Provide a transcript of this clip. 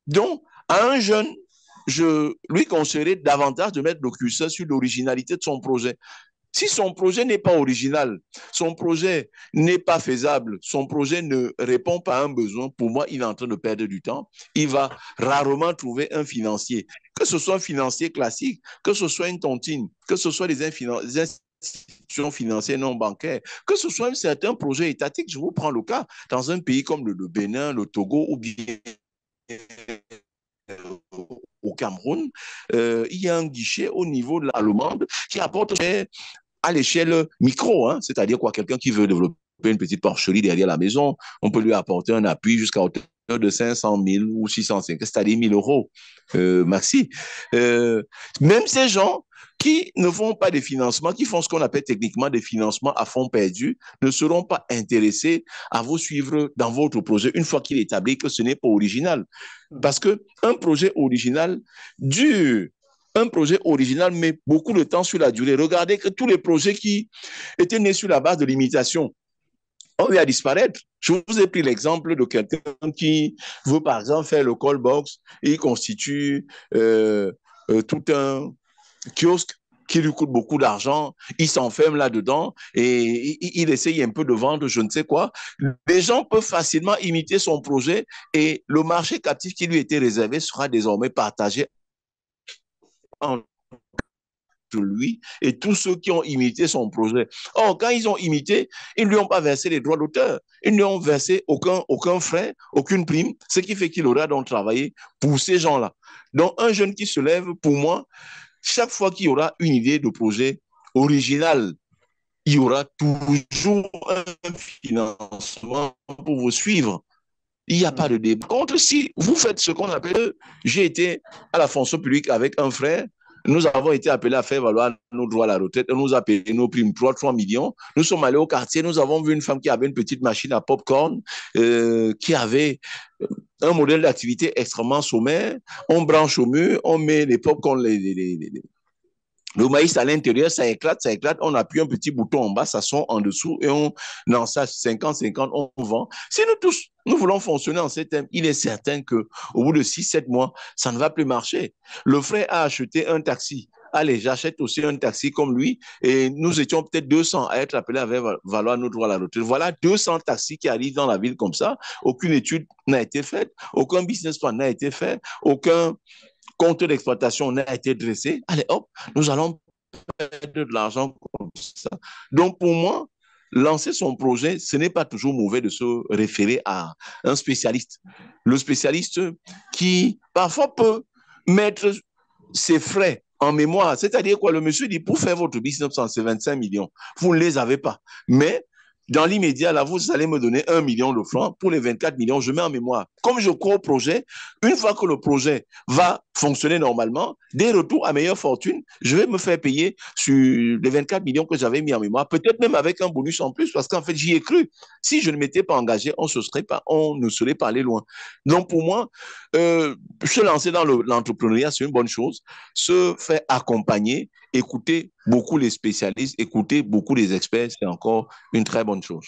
Donc, à un jeune, je lui conseillerais davantage de mettre le curseur sur l'originalité de son projet. Si son projet n'est pas original, son projet n'est pas faisable, son projet ne répond pas à un besoin, pour moi, il est en train de perdre du temps. Il va rarement trouver un financier, que ce soit un financier classique, que ce soit une tontine, que ce soit des institutions financières non bancaires, que ce soit un certain projet étatique. Je vous prends le cas dans un pays comme le Bénin, le Togo ou bien au Cameroun, il y a un guichet au niveau de l'allemande qui apporte à l'échelle micro, hein, c'est-à-dire quoi, quelqu'un qui veut développer une petite porcherie derrière la maison, on peut lui apporter un appui jusqu'à hauteur de 500 000 ou 650, c'est-à-dire 1 000 euros maxi. Euh, Même ces gens qui ne font pas des financements, qui font ce qu'on appelle techniquement des financements à fonds perdus, ne seront pas intéressés à vous suivre dans votre projet une fois qu'il est établi que ce n'est pas original. Parce qu'un projet original dure. Un projet original met beaucoup de temps sur la durée. Regardez que tous les projets qui étaient nés sur la base de l'imitation ont eu à disparaître. Je vous ai pris l'exemple de quelqu'un qui veut, par exemple, faire le call box et il constitue tout un kiosque qui lui coûte beaucoup d'argent, il s'enferme là-dedans et il essaye un peu de vendre je ne sais quoi. Les gens peuvent facilement imiter son projet et le marché captif qui lui était réservé sera désormais partagé entre lui et tous ceux qui ont imité son projet. Or, quand ils ont imité, ils ne lui ont pas versé les droits d'auteur. Ils ne lui ont versé aucun frais, aucune prime, ce qui fait qu'il aura donc travaillé pour ces gens-là. Donc, un jeune qui se lève, pour moi, chaque fois qu'il y aura une idée de projet original, il y aura toujours un financement pour vous suivre. Il n'y a pas de débat. Contre, si vous faites ce qu'on appelle, j'ai été à la fonction publique avec un frère, nous avons été appelés à faire valoir nos droits à la retraite, on nous a payé nos primes 3 millions. Nous sommes allés au quartier, nous avons vu une femme qui avait une petite machine à popcorn, qui avait un modèle d'activité extrêmement sommaire. On branche au mur, on met les popcorn, le maïs à l'intérieur, ça éclate, on appuie un petit bouton en bas, ça sort en dessous et on ensage 50-50, on vend. Si nous tous, nous voulons fonctionner en ces thèmes, il est certain qu'au bout de 6-7 mois, ça ne va plus marcher. Le frère a acheté un taxi. Allez, j'achète aussi un taxi comme lui et nous étions peut-être 200 à être appelés à valoir nos droits à la retraite. Voilà 200 taxis qui arrivent dans la ville comme ça. Aucune étude n'a été faite, aucun business plan n'a été fait, aucun compte d'exploitation n'a été dressé. Allez, hop, nous allons perdre de l'argent comme ça. Donc, pour moi, lancer son projet, ce n'est pas toujours mauvais de se référer à un spécialiste. Le spécialiste qui, parfois, peut mettre ses frais en mémoire. C'est-à-dire quoi? Le monsieur dit, pour faire votre business, c'est 25 millions. Vous ne les avez pas. Mais dans l'immédiat, là, vous allez me donner 1 million de francs. Pour les 24 millions, je mets en mémoire. Comme je crois au projet, une fois que le projet va fonctionner normalement, des retours à meilleure fortune, je vais me faire payer sur les 24 millions que j'avais mis en mémoire, peut-être même avec un bonus en plus, parce qu'en fait, j'y ai cru. Si je ne m'étais pas engagé, on ne serait pas allé loin. Donc, pour moi, se lancer dans l'entrepreneuriat, c'est une bonne chose. Se faire accompagner, écouter beaucoup les spécialistes, écouter beaucoup les experts, c'est encore une très bonne chose.